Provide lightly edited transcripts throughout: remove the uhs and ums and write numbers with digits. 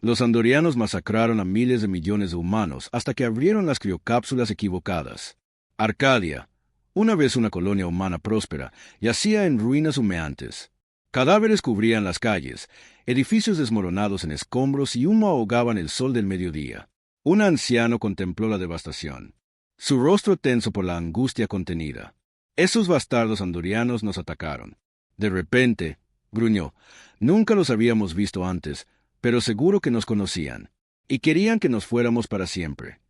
Los andorianos masacraron a miles de millones de humanos hasta que abrieron las criocápsulas equivocadas. Arcadia, una vez una colonia humana próspera, yacía en ruinas humeantes. Cadáveres cubrían las calles, edificios desmoronados en escombros y humo ahogaban el sol del mediodía. Un anciano contempló la devastación, su rostro tenso por la angustia contenida. Esos bastardos andorianos nos atacaron. De repente, gruñó, nunca los habíamos visto antes, pero seguro que nos conocían, y querían que nos fuéramos para siempre.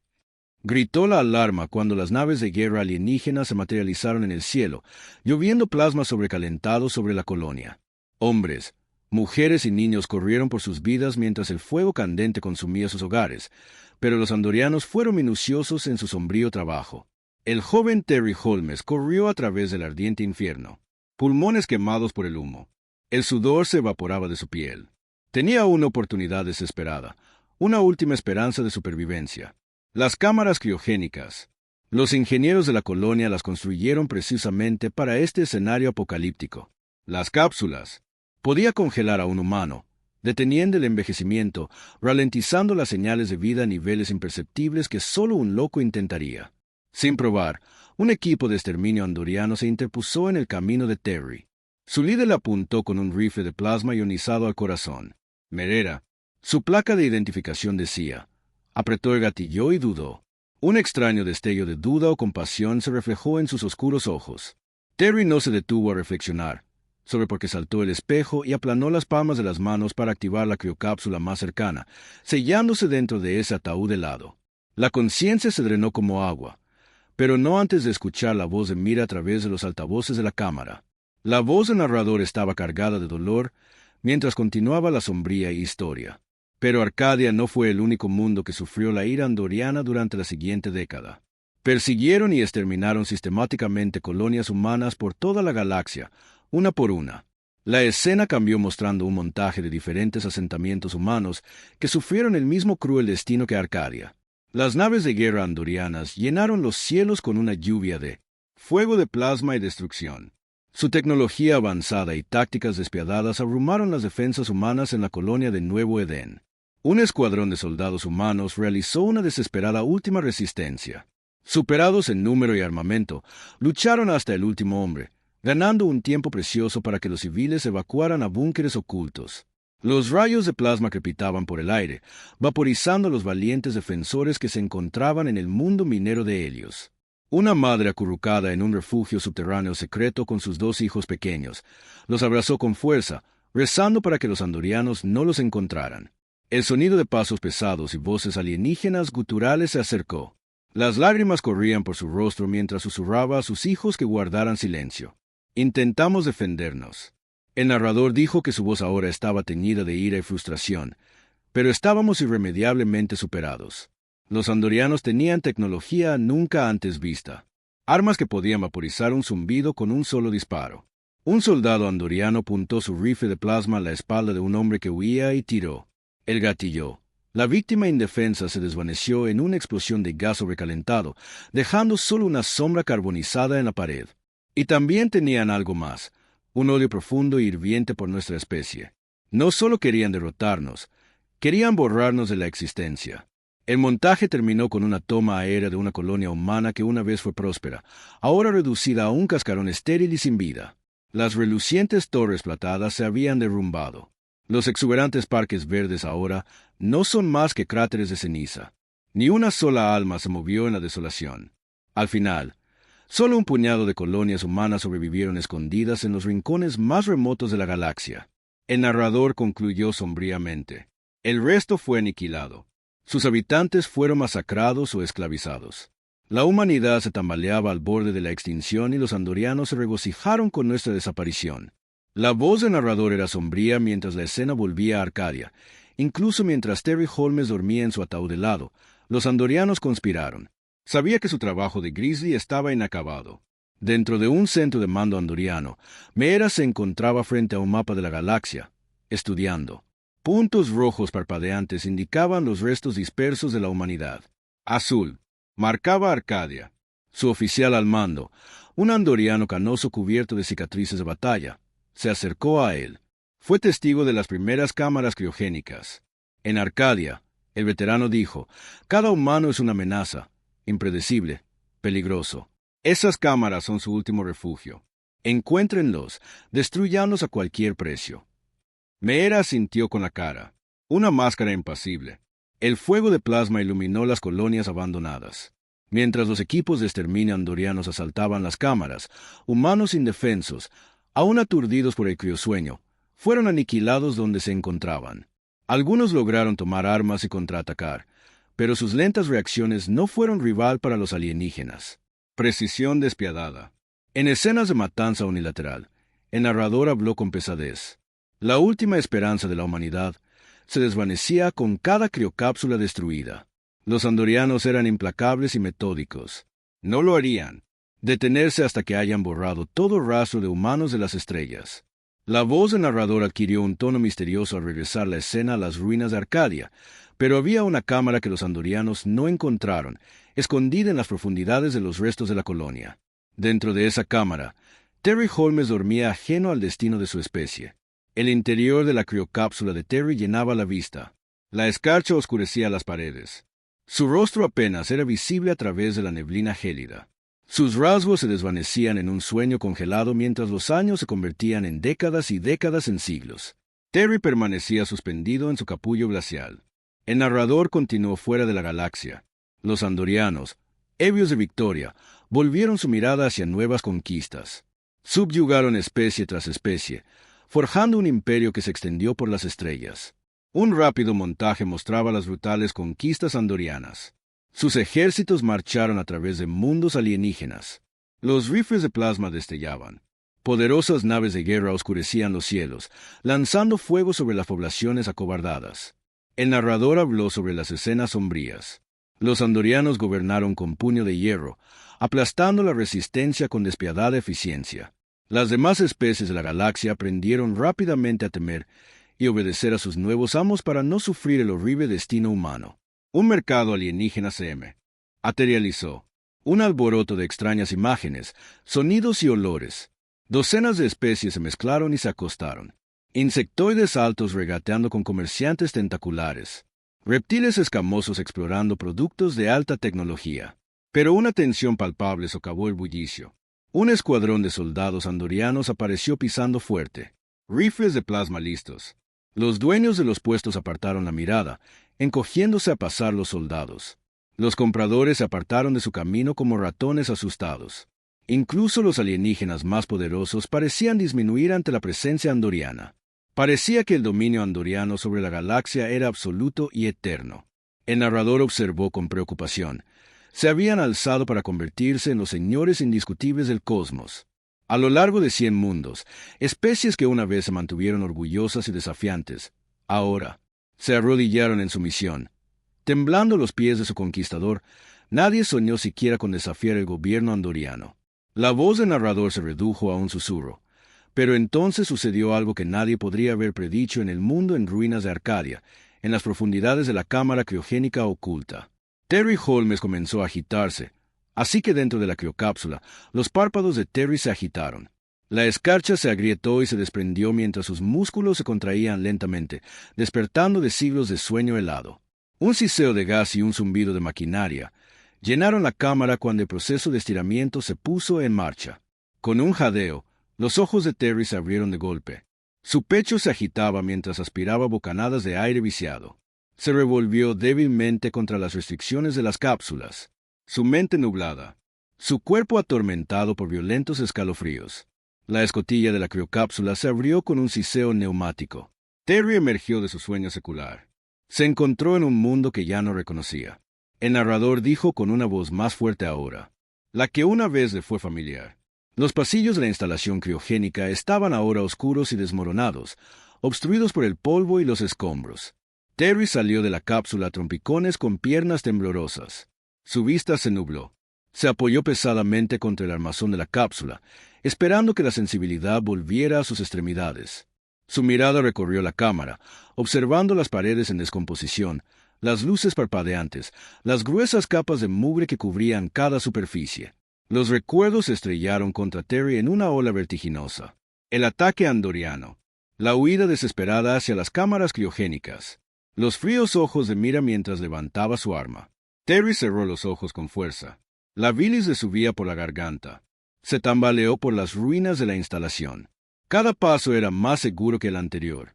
Gritó la alarma cuando las naves de guerra alienígenas se materializaron en el cielo, lloviendo plasma sobrecalentado sobre la colonia. Hombres, mujeres y niños corrieron por sus vidas mientras el fuego candente consumía sus hogares, pero los andorianos fueron minuciosos en su sombrío trabajo. El joven Terry Holmes corrió a través del ardiente infierno, pulmones quemados por el humo. El sudor se evaporaba de su piel. Tenía una oportunidad desesperada, una última esperanza de supervivencia. Las cámaras criogénicas. Los ingenieros de la colonia las construyeron precisamente para este escenario apocalíptico. Las cápsulas. Podía congelar a un humano, deteniendo el envejecimiento, ralentizando las señales de vida a niveles imperceptibles que solo un loco intentaría. Sin probar, un equipo de exterminio andoriano se interpuso en el camino de Terry. Su líder le apuntó con un rifle de plasma ionizado al corazón. Merera. Su placa de identificación decía. Apretó el gatillo y dudó. Un extraño destello de duda o compasión se reflejó en sus oscuros ojos. Terry no se detuvo a reflexionar, sobre por qué saltó el espejo y aplanó las palmas de las manos para activar la criocápsula más cercana, sellándose dentro de ese ataúd helado. La conciencia se drenó como agua, pero no antes de escuchar la voz de Mira a través de los altavoces de la cámara. La voz del narrador estaba cargada de dolor, mientras continuaba la sombría historia. Pero Arcadia no fue el único mundo que sufrió la ira andoriana durante la siguiente década. Persiguieron y exterminaron sistemáticamente colonias humanas por toda la galaxia, una por una. La escena cambió mostrando un montaje de diferentes asentamientos humanos que sufrieron el mismo cruel destino que Arcadia. Las naves de guerra andorianas llenaron los cielos con una lluvia de fuego de plasma y destrucción. Su tecnología avanzada y tácticas despiadadas abrumaron las defensas humanas en la colonia de Nuevo Edén. Un escuadrón de soldados humanos realizó una desesperada última resistencia. Superados en número y armamento, lucharon hasta el último hombre, ganando un tiempo precioso para que los civiles evacuaran a búnkeres ocultos. Los rayos de plasma crepitaban por el aire, vaporizando a los valientes defensores que se encontraban en el mundo minero de Helios. Una madre acurrucada en un refugio subterráneo secreto con sus 2 hijos pequeños, los abrazó con fuerza, rezando para que los andorianos no los encontraran. El sonido de pasos pesados y voces alienígenas guturales se acercó. Las lágrimas corrían por su rostro mientras susurraba a sus hijos que guardaran silencio. Intentamos defendernos. El narrador dijo que su voz ahora estaba teñida de ira y frustración, pero estábamos irremediablemente superados. Los andorianos tenían tecnología nunca antes vista, armas que podían vaporizar un zumbido con un solo disparo. Un soldado andoriano apuntó su rifle de plasma a la espalda de un hombre que huía y tiró. El gatilló. La víctima indefensa se desvaneció en una explosión de gas sobrecalentado, dejando solo una sombra carbonizada en la pared. Y también tenían algo más, un odio profundo e hirviente por nuestra especie. No solo querían derrotarnos, querían borrarnos de la existencia. El montaje terminó con una toma aérea de una colonia humana que una vez fue próspera, ahora reducida a un cascarón estéril y sin vida. Las relucientes torres platadas se habían derrumbado. Los exuberantes parques verdes ahora no son más que cráteres de ceniza. Ni una sola alma se movió en la desolación. Al final, solo un puñado de colonias humanas sobrevivieron escondidas en los rincones más remotos de la galaxia. El narrador concluyó sombríamente. El resto fue aniquilado. Sus habitantes fueron masacrados o esclavizados. La humanidad se tambaleaba al borde de la extinción y los andorianos se regocijaron con nuestra desaparición. La voz del narrador era sombría mientras la escena volvía a Arcadia. Incluso mientras Terry Holmes dormía en su ataúd helado, los andorianos conspiraron. Sabía que su trabajo de Grizzly estaba inacabado. Dentro de un centro de mando andoriano, Mera se encontraba frente a un mapa de la galaxia, estudiando. Puntos rojos parpadeantes indicaban los restos dispersos de la humanidad. Azul marcaba Arcadia. Su oficial al mando, un andoriano canoso cubierto de cicatrices de batalla, se acercó a él. Fue testigo de las primeras cámaras criogénicas. En Arcadia, el veterano dijo, cada humano es una amenaza, impredecible, peligroso. Esas cámaras son su último refugio. Encuéntrenlos, destruyanlos a cualquier precio. Meera asintió con la cara, una máscara impasible. El fuego de plasma iluminó las colonias abandonadas. Mientras los equipos de exterminio andorianos asaltaban las cámaras, humanos indefensos, aún aturdidos por el criosueño, fueron aniquilados donde se encontraban. Algunos lograron tomar armas y contraatacar, pero sus lentas reacciones no fueron rival para los alienígenas. Precisión despiadada. En escenas de matanza unilateral, el narrador habló con pesadez. La última esperanza de la humanidad se desvanecía con cada criocápsula destruida. Los andorianos eran implacables y metódicos. No lo harían. Detenerse hasta que hayan borrado todo rastro de humanos de las estrellas. La voz del narrador adquirió un tono misterioso al regresar la escena a las ruinas de Arcadia, pero había una cámara que los andorianos no encontraron, escondida en las profundidades de los restos de la colonia. Dentro de esa cámara, Terry Holmes dormía ajeno al destino de su especie. El interior de la criocápsula de Terry llenaba la vista. La escarcha oscurecía las paredes. Su rostro apenas era visible a través de la neblina gélida. Sus rasgos se desvanecían en un sueño congelado mientras los años se convertían en décadas y décadas en siglos. Terry permanecía suspendido en su capullo glacial. El narrador continuó fuera de la galaxia. Los andorianos, ebrios de victoria, volvieron su mirada hacia nuevas conquistas. Subyugaron especie tras especie, forjando un imperio que se extendió por las estrellas. Un rápido montaje mostraba las brutales conquistas andorianas. Sus ejércitos marcharon a través de mundos alienígenas. Los rifles de plasma destellaban. Poderosas naves de guerra oscurecían los cielos, lanzando fuego sobre las poblaciones acobardadas. El narrador habló sobre las escenas sombrías. Los andorianos gobernaron con puño de hierro, aplastando la resistencia con despiadada eficiencia. Las demás especies de la galaxia aprendieron rápidamente a temer y obedecer a sus nuevos amos para no sufrir el horrible destino humano. Un mercado alienígena se materializó. Un alboroto de extrañas imágenes, sonidos y olores. Docenas de especies se mezclaron y se acostaron. Insectoides altos regateando con comerciantes tentaculares. Reptiles escamosos explorando productos de alta tecnología. Pero una tensión palpable socavó el bullicio. Un escuadrón de soldados andorianos apareció pisando fuerte. Rifles de plasma listos. Los dueños de los puestos apartaron la mirada, encogiéndose a pasar los soldados. Los compradores se apartaron de su camino como ratones asustados. Incluso los alienígenas más poderosos parecían disminuir ante la presencia andoriana. Parecía que el dominio andoriano sobre la galaxia era absoluto y eterno. El narrador observó con preocupación. Se habían alzado para convertirse en los señores indiscutibles del cosmos. A lo largo de 100 mundos, especies que una vez se mantuvieron orgullosas y desafiantes, ahora se arrodillaron en sumisión. Temblando los pies de su conquistador, nadie soñó siquiera con desafiar el gobierno andoriano. La voz del narrador se redujo a un susurro. Pero entonces sucedió algo que nadie podría haber predicho en el mundo en ruinas de Arcadia, en las profundidades de la cámara criogénica oculta. Terry Holmes comenzó a agitarse, así que dentro de la criocápsula, los párpados de Terry se agitaron. La escarcha se agrietó y se desprendió mientras sus músculos se contraían lentamente, despertando de siglos de sueño helado. Un siseo de gas y un zumbido de maquinaria llenaron la cámara cuando el proceso de estiramiento se puso en marcha. Con un jadeo, los ojos de Terry se abrieron de golpe. Su pecho se agitaba mientras aspiraba bocanadas de aire viciado. Se revolvió débilmente contra las restricciones de las cápsulas. Su mente nublada. Su cuerpo atormentado por violentos escalofríos. La escotilla de la criocápsula se abrió con un siseo neumático. Terry emergió de su sueño secular. Se encontró en un mundo que ya no reconocía. El narrador dijo con una voz más fuerte ahora, la que una vez le fue familiar. Los pasillos de la instalación criogénica estaban ahora oscuros y desmoronados, obstruidos por el polvo y los escombros. Terry salió de la cápsula a trompicones con piernas temblorosas. Su vista se nubló. Se apoyó pesadamente contra el armazón de la cápsula, esperando que la sensibilidad volviera a sus extremidades. Su mirada recorrió la cámara, observando las paredes en descomposición, las luces parpadeantes, las gruesas capas de mugre que cubrían cada superficie. Los recuerdos se estrellaron contra Terry en una ola vertiginosa. El ataque andoriano. La huida desesperada hacia las cámaras criogénicas. los fríos ojos de Mira mientras levantaba su arma. Terry cerró los ojos con fuerza. La bilis le subía por la garganta. Se tambaleó por las ruinas de la instalación. Cada paso era más seguro que el anterior,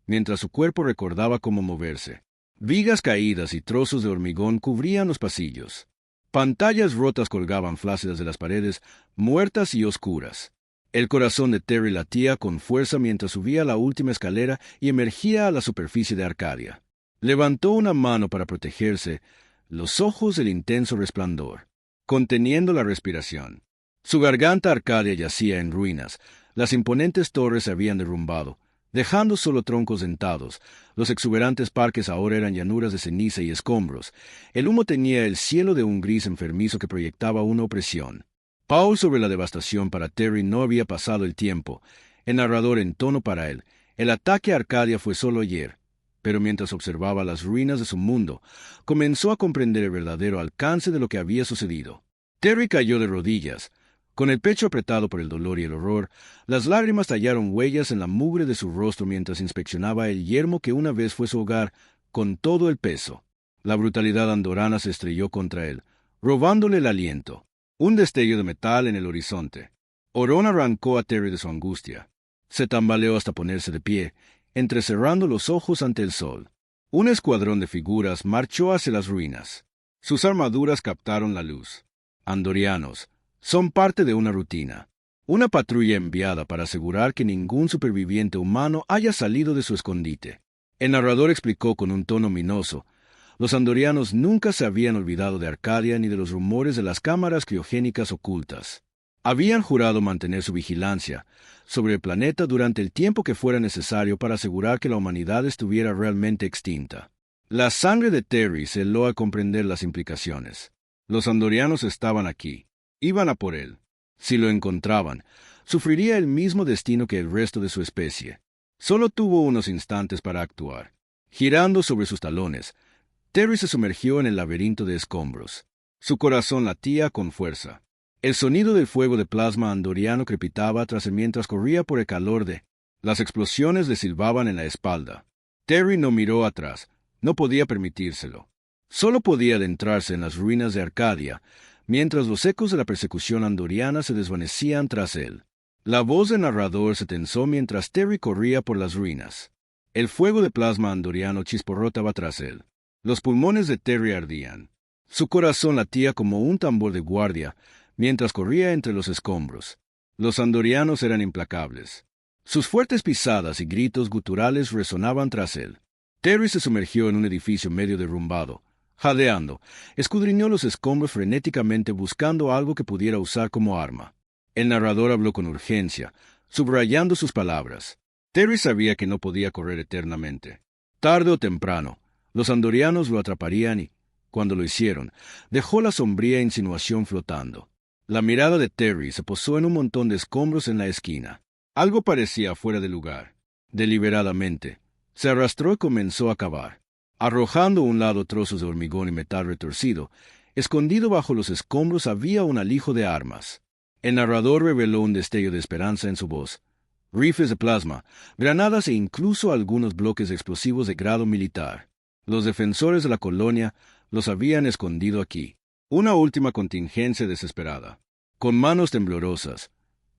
mientras su cuerpo recordaba cómo moverse. Vigas caídas y trozos de hormigón cubrían los pasillos. Pantallas rotas colgaban flácidas de las paredes, muertas y oscuras. El corazón de Terry latía con fuerza mientras subía la última escalera y emergía a la superficie de Arcadia. Levantó una mano para protegerse, los ojos del intenso resplandor, conteniendo la respiración. Su garganta Arcadia yacía en ruinas, las imponentes torres se habían derrumbado, dejando solo troncos dentados. Los exuberantes parques ahora eran llanuras de ceniza y escombros. El humo teñía el cielo de un gris enfermizo que proyectaba una opresión. Paul sobre la devastación para Terry no había pasado el tiempo. El narrador entonó para él. El ataque a Arcadia fue solo ayer, pero mientras observaba las ruinas de su mundo, comenzó a comprender el verdadero alcance de lo que había sucedido. Terry cayó de rodillas. Con el pecho apretado por el dolor y el horror, las lágrimas tallaron huellas en la mugre de su rostro mientras inspeccionaba el yermo que una vez fue su hogar, con todo el peso. La brutalidad andorrana se estrelló contra él, robándole el aliento. Un destello de metal en el horizonte. Orón arrancó a Terry de su angustia. Se tambaleó hasta ponerse de pie, entrecerrando los ojos ante el sol. Un escuadrón de figuras marchó hacia las ruinas. Sus armaduras captaron la luz. Andorianos. Son parte de una rutina. Una patrulla enviada para asegurar que ningún superviviente humano haya salido de su escondite. El narrador explicó con un tono ominoso. Los andorianos nunca se habían olvidado de Arcadia ni de los rumores de las cámaras criogénicas ocultas. Habían jurado mantener su vigilancia sobre el planeta durante el tiempo que fuera necesario para asegurar que la humanidad estuviera realmente extinta. La sangre de Terry se heló al comprender las implicaciones. Los andorianos estaban aquí. Iban a por él. Si lo encontraban, sufriría el mismo destino que el resto de su especie. Solo tuvo unos instantes para actuar. Girando sobre sus talones, Terry se sumergió en el laberinto de escombros. Su corazón latía con fuerza. El sonido del fuego de plasma andoriano crepitaba tras él mientras corría por el calor de... Las explosiones le silbaban en la espalda. Terry no miró atrás. No podía permitírselo. Solo podía adentrarse en las ruinas de Arcadia, mientras los ecos de la persecución andoriana se desvanecían tras él. La voz del narrador se tensó mientras Terry corría por las ruinas. El fuego de plasma andoriano chisporrotaba tras él. Los pulmones de Terry ardían. Su corazón latía como un tambor de guardia mientras corría entre los escombros. Los andorianos eran implacables. Sus fuertes pisadas y gritos guturales resonaban tras él. Terry se sumergió en un edificio medio derrumbado. Jadeando, escudriñó los escombros frenéticamente buscando algo que pudiera usar como arma. El narrador habló con urgencia, subrayando sus palabras. Terry sabía que no podía correr eternamente. Tarde o temprano, los andorianos lo atraparían y, cuando lo hicieron, dejó la sombría insinuación flotando. La mirada de Terry se posó en un montón de escombros en la esquina. Algo parecía fuera de lugar. Deliberadamente, se arrastró y comenzó a cavar, arrojando a un lado trozos de hormigón y metal retorcido. Escondido bajo los escombros había un alijo de armas. El narrador reveló un destello de esperanza en su voz. Rifles de plasma, granadas e incluso algunos bloques explosivos de grado militar. Los defensores de la colonia los habían escondido aquí. Una última contingencia desesperada. Con manos temblorosas,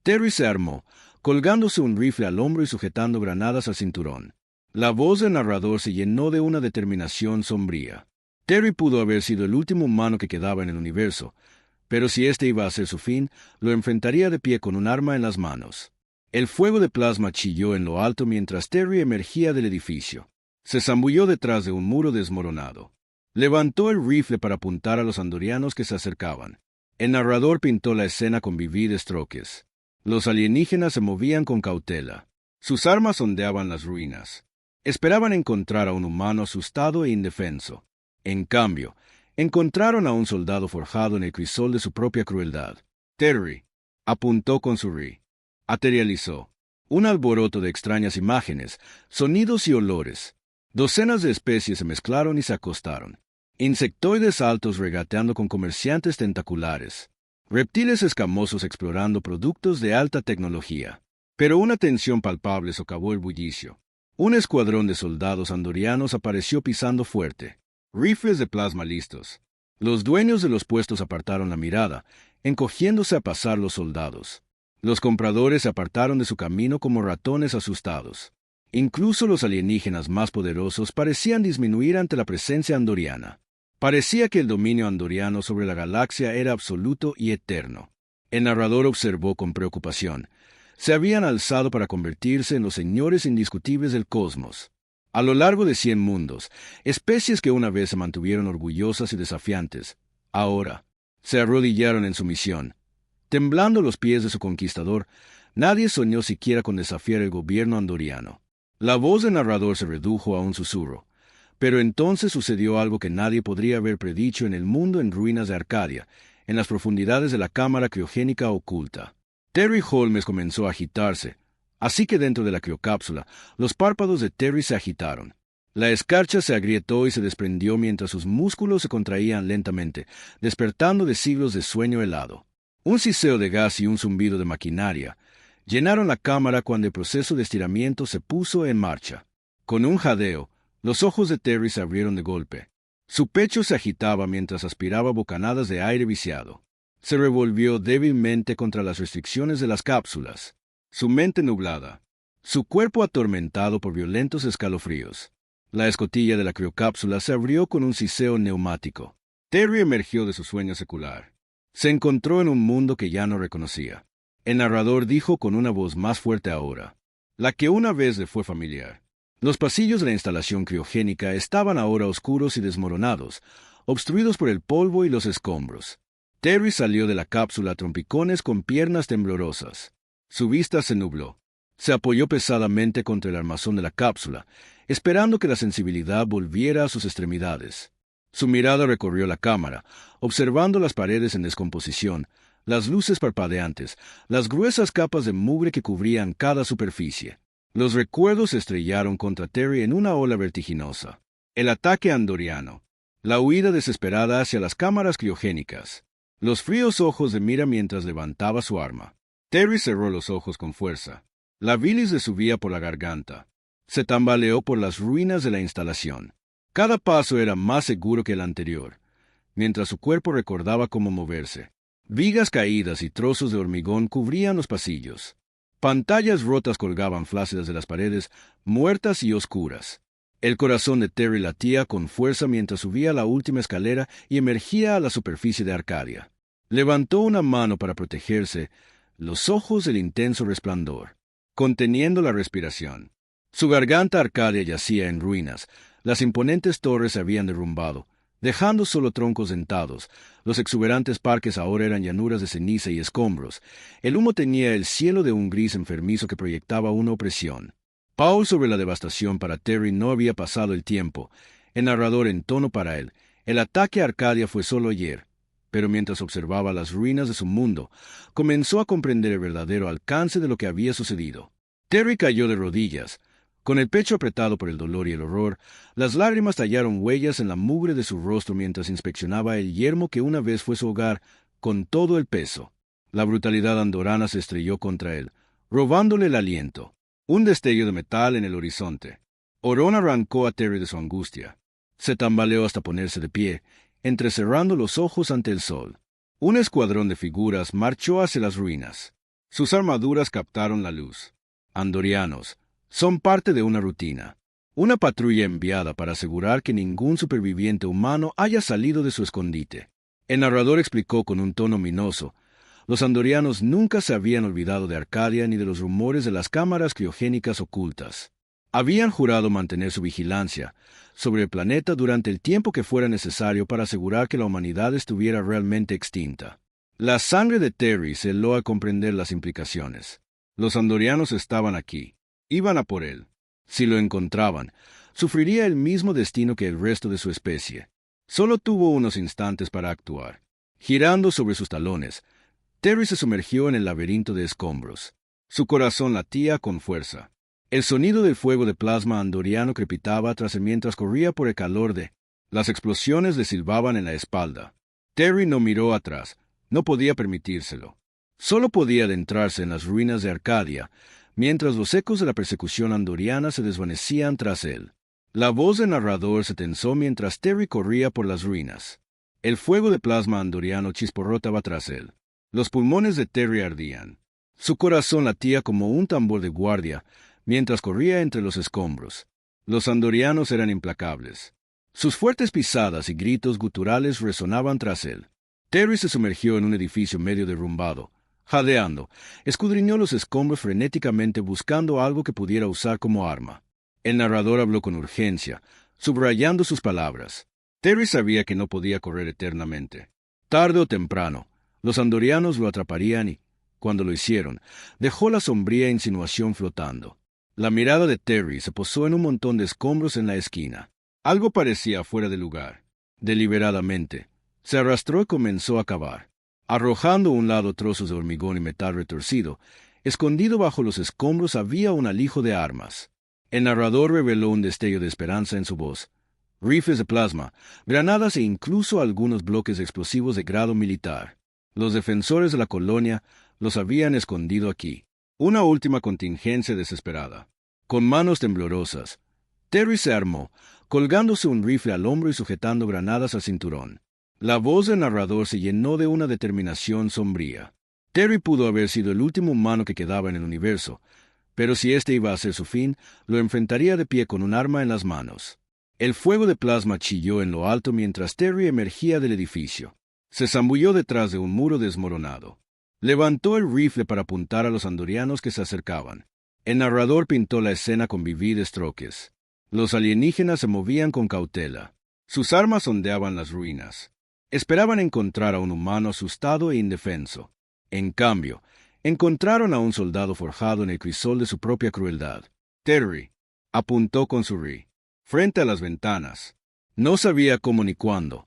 Terry se armó, colgándose un rifle al hombro y sujetando granadas al cinturón. La voz del narrador se llenó de una determinación sombría. Terry pudo haber sido el último humano que quedaba en el universo, pero si este iba a ser su fin, lo enfrentaría de pie con un arma en las manos. El fuego de plasma chilló en lo alto mientras Terry emergía del edificio. Se zambulló detrás de un muro desmoronado. Levantó el rifle para apuntar a los andorianos que se acercaban. El narrador pintó la escena con vivides troques. Los alienígenas se movían con cautela. Sus armas sondeaban las ruinas. Esperaban encontrar a un humano asustado e indefenso. En cambio, encontraron a un soldado forjado en el crisol de su propia crueldad. Terry apuntó con su rifle. Aterializó. Un alboroto de extrañas imágenes, sonidos y olores. Docenas de especies se mezclaron y se acostaron. Insectoides altos regateando con comerciantes tentaculares. Reptiles escamosos explorando productos de alta tecnología. Pero una tensión palpable socavó el bullicio. Un escuadrón de soldados andorianos apareció pisando fuerte, rifles de plasma listos. Los dueños de los puestos apartaron la mirada, encogiéndose a pasar los soldados. Los compradores se apartaron de su camino como ratones asustados. Incluso los alienígenas más poderosos parecían disminuir ante la presencia andoriana. Parecía que el dominio andoriano sobre la galaxia era absoluto y eterno. El narrador observó con preocupación. Se habían alzado para convertirse en los señores indiscutibles del cosmos. A lo largo de 100 mundos, especies que una vez se mantuvieron orgullosas y desafiantes, ahora se arrodillaron en sumisión. Temblando los pies de su conquistador, nadie soñó siquiera con desafiar el gobierno andoriano. La voz del narrador se redujo a un susurro. Pero entonces sucedió algo que nadie podría haber predicho en el mundo en ruinas de Arcadia, en las profundidades de la cámara criogénica oculta. Terry Holmes comenzó a agitarse, así que dentro de la criocápsula, los párpados de Terry se agitaron. La escarcha se agrietó y se desprendió mientras sus músculos se contraían lentamente, despertando de siglos de sueño helado. Un siseo de gas y un zumbido de maquinaria llenaron la cámara cuando el proceso de estiramiento se puso en marcha. Con un jadeo, los ojos de Terry se abrieron de golpe. Su pecho se agitaba mientras aspiraba bocanadas de aire viciado. Se revolvió débilmente contra las restricciones de las cápsulas. Su mente nublada. Su cuerpo atormentado por violentos escalofríos. La escotilla de la criocápsula se abrió con un siseo neumático. Terry emergió de su sueño secular. Se encontró en un mundo que ya no reconocía. El narrador dijo con una voz más fuerte ahora, la que una vez le fue familiar. Los pasillos de la instalación criogénica estaban ahora oscuros y desmoronados, obstruidos por el polvo y los escombros. Terry salió de la cápsula a trompicones con piernas temblorosas. Su vista se nubló. Se apoyó pesadamente contra el armazón de la cápsula, esperando que la sensibilidad volviera a sus extremidades. Su mirada recorrió la cámara, observando las paredes en descomposición, las luces parpadeantes, las gruesas capas de mugre que cubrían cada superficie. Los recuerdos se estrellaron contra Terry en una ola vertiginosa. El ataque andoriano. La huida desesperada hacia las cámaras criogénicas. Los fríos ojos de Mira mientras levantaba su arma. Terry cerró los ojos con fuerza. La bilis le subía por la garganta. Se tambaleó por las ruinas de la instalación. Cada paso era más seguro que el anterior, mientras su cuerpo recordaba cómo moverse. Vigas caídas y trozos de hormigón cubrían los pasillos. Pantallas rotas colgaban flácidas de las paredes, muertas y oscuras. El corazón de Terry latía con fuerza mientras subía la última escalera y emergía a la superficie de Arcadia. Levantó una mano para protegerse, los ojos del intenso resplandor, conteniendo la respiración. Su garganta Arcadia yacía en ruinas, las imponentes torres se habían derrumbado, dejando solo troncos dentados. Los exuberantes parques ahora eran llanuras de ceniza y escombros. El humo tenía el cielo de un gris enfermizo que proyectaba una opresión. Paul sobre la devastación para Terry no había pasado el tiempo. El narrador entonó para él. El ataque a Arcadia fue solo ayer. Pero mientras observaba las ruinas de su mundo, comenzó a comprender el verdadero alcance de lo que había sucedido. Terry cayó de rodillas. Con el pecho apretado por el dolor y el horror, las lágrimas tallaron huellas en la mugre de su rostro mientras inspeccionaba el yermo que una vez fue su hogar, con todo el peso. La brutalidad andorana se estrelló contra él, robándole el aliento. Un destello de metal en el horizonte. Orón arrancó a Terry de su angustia. Se tambaleó hasta ponerse de pie, entrecerrando los ojos ante el sol. Un escuadrón de figuras marchó hacia las ruinas. Sus armaduras captaron la luz. Andorianos. Son parte de una rutina. Una patrulla enviada para asegurar que ningún superviviente humano haya salido de su escondite. El narrador explicó con un tono ominoso. Los andorianos nunca se habían olvidado de Arcadia ni de los rumores de las cámaras criogénicas ocultas. Habían jurado mantener su vigilancia sobre el planeta durante el tiempo que fuera necesario para asegurar que la humanidad estuviera realmente extinta. La sangre de Terry se heló al comprender las implicaciones. Los andorianos estaban aquí. Iban a por él. Si lo encontraban, sufriría el mismo destino que el resto de su especie. Solo tuvo unos instantes para actuar. Girando sobre sus talones, Terry se sumergió en el laberinto de escombros. Su corazón latía con fuerza. El sonido del fuego de plasma andoriano crepitaba tras él mientras corría por el calor de... Las explosiones le silbaban en la espalda. Terry no miró atrás. No podía permitírselo. Solo podía adentrarse en las ruinas de Arcadia, mientras los ecos de la persecución andoriana se desvanecían tras él. La voz del narrador se tensó mientras Terry corría por las ruinas. El fuego de plasma andoriano chisporrotaba tras él. Los pulmones de Terry ardían. Su corazón latía como un tambor de guardia mientras corría entre los escombros. Los andorianos eran implacables. Sus fuertes pisadas y gritos guturales resonaban tras él. Terry se sumergió en un edificio medio derrumbado. Jadeando, escudriñó los escombros frenéticamente buscando algo que pudiera usar como arma. El narrador habló con urgencia, subrayando sus palabras. Terry sabía que no podía correr eternamente. Tarde o temprano, los andorianos lo atraparían y, cuando lo hicieron, dejó la sombría insinuación flotando. La mirada de Terry se posó en un montón de escombros en la esquina. Algo parecía fuera de lugar. Deliberadamente, se arrastró y comenzó a cavar, arrojando a un lado trozos de hormigón y metal retorcido. Escondido bajo los escombros había un alijo de armas. El narrador reveló un destello de esperanza en su voz. Rifles de plasma, granadas e incluso algunos bloques explosivos de grado militar. Los defensores de la colonia los habían escondido aquí. Una última contingencia desesperada. Con manos temblorosas, Terry se armó, colgándose un rifle al hombro y sujetando granadas al cinturón. La voz del narrador se llenó de una determinación sombría. Terry pudo haber sido el último humano que quedaba en el universo, pero si este iba a ser su fin, lo enfrentaría de pie con un arma en las manos. El fuego de plasma chilló en lo alto mientras Terry emergía del edificio. Se zambulló detrás de un muro desmoronado. Levantó el rifle para apuntar a los andorianos que se acercaban. El narrador pintó la escena con vivides troques. Los alienígenas se movían con cautela. Sus armas sondeaban las ruinas. Esperaban encontrar a un humano asustado e indefenso. En cambio, encontraron a un soldado forjado en el crisol de su propia crueldad. Terry apuntó con su rifle frente a las ventanas. No sabía cómo ni cuándo,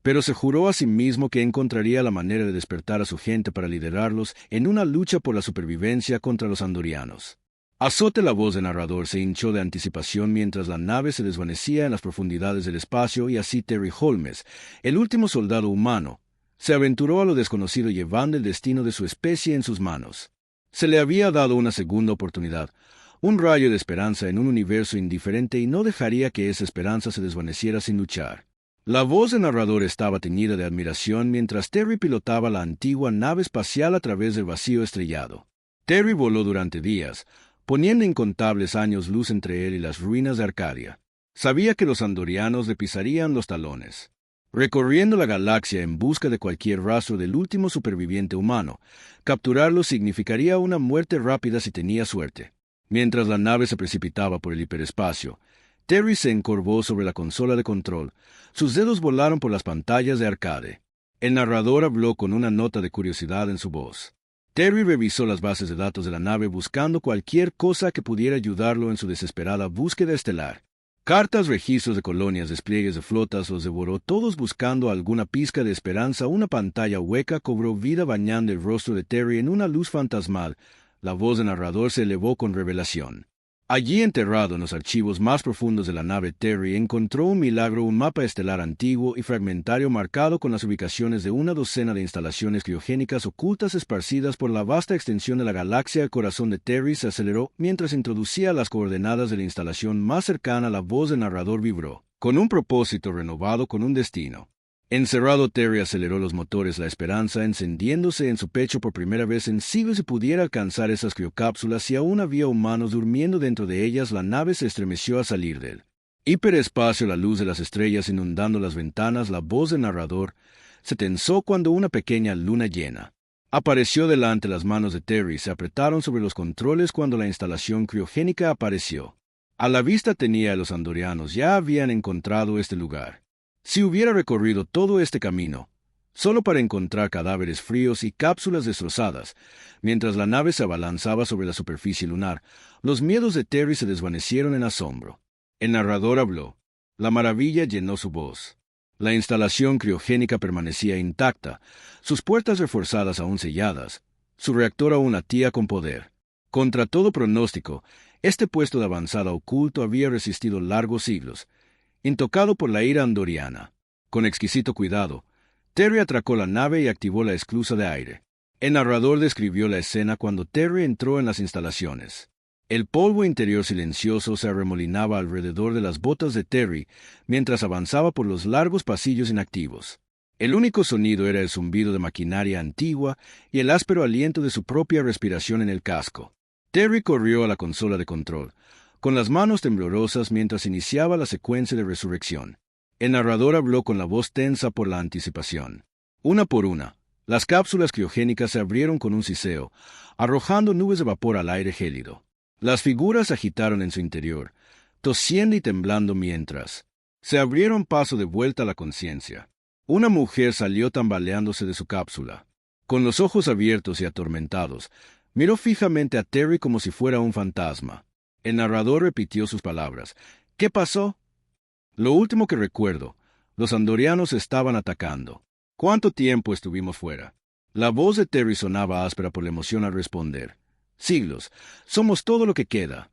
pero se juró a sí mismo que encontraría la manera de despertar a su gente para liderarlos en una lucha por la supervivencia contra los andorianos. Azote, la voz del narrador se hinchó de anticipación mientras la nave se desvanecía en las profundidades del espacio y así Terry Holmes, el último soldado humano, se aventuró a lo desconocido llevando el destino de su especie en sus manos. Se le había dado una segunda oportunidad, un rayo de esperanza en un universo indiferente y no dejaría que esa esperanza se desvaneciera sin luchar. La voz del narrador estaba teñida de admiración mientras Terry pilotaba la antigua nave espacial a través del vacío estrellado. Terry voló durante días, poniendo incontables años luz entre él y las ruinas de Arcadia. Sabía que los andorianos le pisarían los talones. Recorriendo la galaxia en busca de cualquier rastro del último superviviente humano, capturarlo significaría una muerte rápida si tenía suerte. Mientras la nave se precipitaba por el hiperespacio, Terry se encorvó sobre la consola de control. Sus dedos volaron por las pantallas de arcade. El narrador habló con una nota de curiosidad en su voz. Terry revisó las bases de datos de la nave buscando cualquier cosa que pudiera ayudarlo en su desesperada búsqueda estelar. Cartas, registros de colonias, despliegues de flotas, los devoró todos buscando alguna pizca de esperanza. Una pantalla hueca cobró vida bañando el rostro de Terry en una luz fantasmal. La voz del narrador se elevó con revelación. Allí, enterrado en los archivos más profundos de la nave, Terry encontró un milagro, un mapa estelar antiguo y fragmentario marcado con las ubicaciones de una docena de instalaciones criogénicas ocultas esparcidas por la vasta extensión de la galaxia. El corazón de Terry se aceleró mientras introducía las coordenadas de la instalación más cercana. La voz del narrador vibró, con un propósito renovado, con un destino. Encerrado, Terry aceleró los motores, la esperanza encendiéndose en su pecho por primera vez en siglos. Si pudiera alcanzar esas criocápsulas y aún había humanos durmiendo dentro de ellas. La nave se estremeció a salir del hiperespacio, la luz de las estrellas inundando las ventanas. La voz del narrador se tensó cuando una pequeña luna llena apareció delante. Las manos de Terry se apretaron sobre los controles cuando la instalación criogénica apareció. A la vista tenía a los andorianos. Ya habían encontrado este lugar. Si hubiera recorrido todo este camino, solo para encontrar cadáveres fríos y cápsulas destrozadas, mientras la nave se abalanzaba sobre la superficie lunar, los miedos de Terry se desvanecieron en asombro. El narrador habló. La maravilla llenó su voz. La instalación criogénica permanecía intacta, sus puertas reforzadas aún selladas, su reactor aún latía con poder. Contra todo pronóstico, este puesto de avanzada oculto había resistido largos siglos, intocado por la ira andoriana. Con exquisito cuidado, Terry atracó la nave y activó la esclusa de aire. El narrador describió la escena cuando Terry entró en las instalaciones. El polvo interior silencioso se arremolinaba alrededor de las botas de Terry mientras avanzaba por los largos pasillos inactivos. El único sonido era el zumbido de maquinaria antigua y el áspero aliento de su propia respiración en el casco. Terry corrió a la consola de control, con las manos temblorosas mientras iniciaba la secuencia de resurrección. El narrador habló con la voz tensa por la anticipación. Una por una, las cápsulas criogénicas se abrieron con un siseo, arrojando nubes de vapor al aire gélido. Las figuras se agitaron en su interior, tosiendo y temblando mientras se abrieron paso de vuelta a la conciencia. Una mujer salió tambaleándose de su cápsula. Con los ojos abiertos y atormentados, miró fijamente a Terry como si fuera un fantasma. El narrador repitió sus palabras. ¿Qué pasó? Lo último que recuerdo, los andorianos estaban atacando. ¿Cuánto tiempo estuvimos fuera? La voz de Terry sonaba áspera por la emoción al responder. Siglos. Somos todo lo que queda.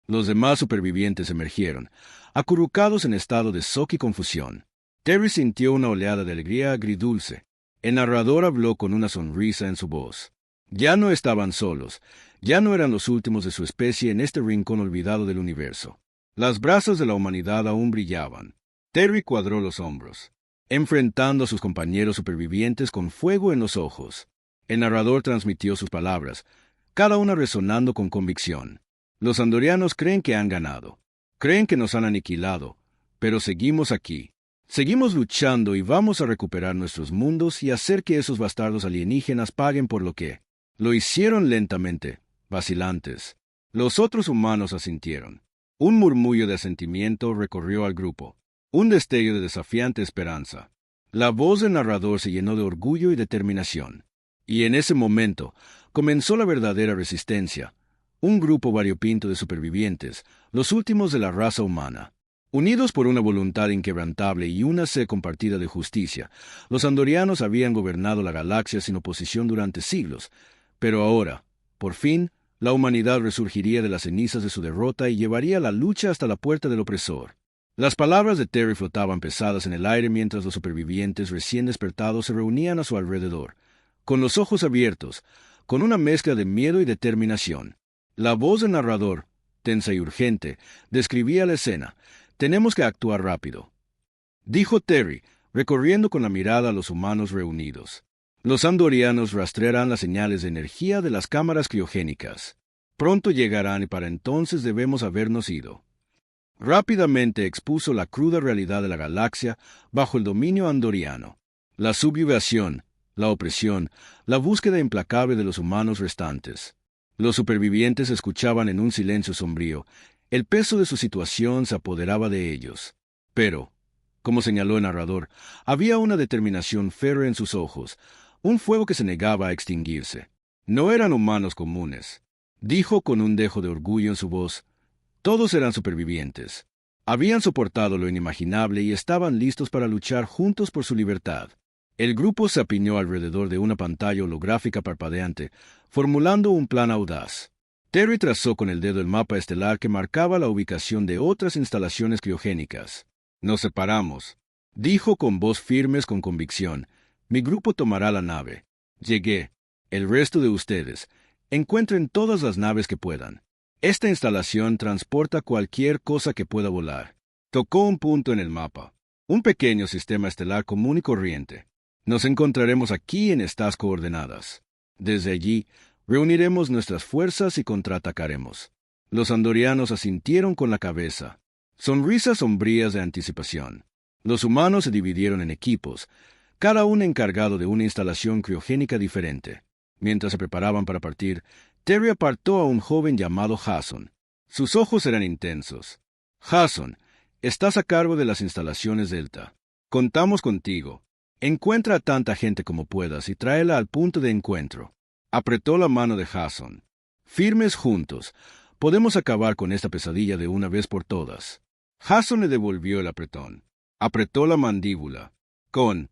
Los demás supervivientes emergieron, acurrucados en estado de shock y confusión. Terry sintió una oleada de alegría agridulce. El narrador habló con una sonrisa en su voz. Ya no estaban solos, ya no eran los últimos de su especie en este rincón olvidado del universo. Las brasas de la humanidad aún brillaban. Terry cuadró los hombros, enfrentando a sus compañeros supervivientes con fuego en los ojos. El narrador transmitió sus palabras, cada una resonando con convicción. Los andorianos creen que han ganado. Creen que nos han aniquilado, pero seguimos aquí. Seguimos luchando y vamos a recuperar nuestros mundos y hacer que esos bastardos alienígenas paguen por lo que lo hicieron lentamente, vacilantes. Los otros humanos asintieron. Un murmullo de asentimiento recorrió al grupo. Un destello de desafiante esperanza. La voz del narrador se llenó de orgullo y determinación. Y en ese momento comenzó la verdadera resistencia. Un grupo variopinto de supervivientes, los últimos de la raza humana. Unidos por una voluntad inquebrantable y una sed compartida de justicia, los andorianos habían gobernado la galaxia sin oposición durante siglos, pero ahora, por fin, la humanidad resurgiría de las cenizas de su derrota y llevaría la lucha hasta la puerta del opresor. Las palabras de Terry flotaban pesadas en el aire mientras los supervivientes recién despertados se reunían a su alrededor, con los ojos abiertos, con una mezcla de miedo y determinación. La voz del narrador, tensa y urgente, describía la escena. «Tenemos que actuar rápido», dijo Terry, recorriendo con la mirada a los humanos reunidos. Los andorianos rastrearán las señales de energía de las cámaras criogénicas. Pronto llegarán y para entonces debemos habernos ido. Rápidamente expuso la cruda realidad de la galaxia bajo el dominio andoriano. La subyugación, la opresión, la búsqueda implacable de los humanos restantes. Los supervivientes escuchaban en un silencio sombrío. El peso de su situación se apoderaba de ellos. Pero, como señaló el narrador, había una determinación férrea en sus ojos, un fuego que se negaba a extinguirse. No eran humanos comunes, dijo con un dejo de orgullo en su voz. Todos eran supervivientes. Habían soportado lo inimaginable y estaban listos para luchar juntos por su libertad. El grupo se apiñó alrededor de una pantalla holográfica parpadeante, formulando un plan audaz. Terry trazó con el dedo el mapa estelar que marcaba la ubicación de otras instalaciones criogénicas. «Nos separamos», dijo con voz firme con convicción. «Mi grupo tomará la nave. Llegué. El resto de ustedes. Encuentren todas las naves que puedan. Esta instalación transporta cualquier cosa que pueda volar». Tocó un punto en el mapa. Un pequeño sistema estelar común y corriente. «Nos encontraremos aquí en estas coordenadas. Desde allí, reuniremos nuestras fuerzas y contraatacaremos». Los andorianos asintieron con la cabeza. Sonrisas sombrías de anticipación. Los humanos se dividieron en equipos, cada uno encargado de una instalación criogénica diferente. Mientras se preparaban para partir, Terry apartó a un joven llamado Jason. Sus ojos eran intensos. «Jason, estás a cargo de las instalaciones Delta. Contamos contigo. Encuentra a tanta gente como puedas y tráela al punto de encuentro». Apretó la mano de Jason. «Firmes juntos, podemos acabar con esta pesadilla de una vez por todas». Jason le devolvió el apretón. Apretó la mandíbula. «Con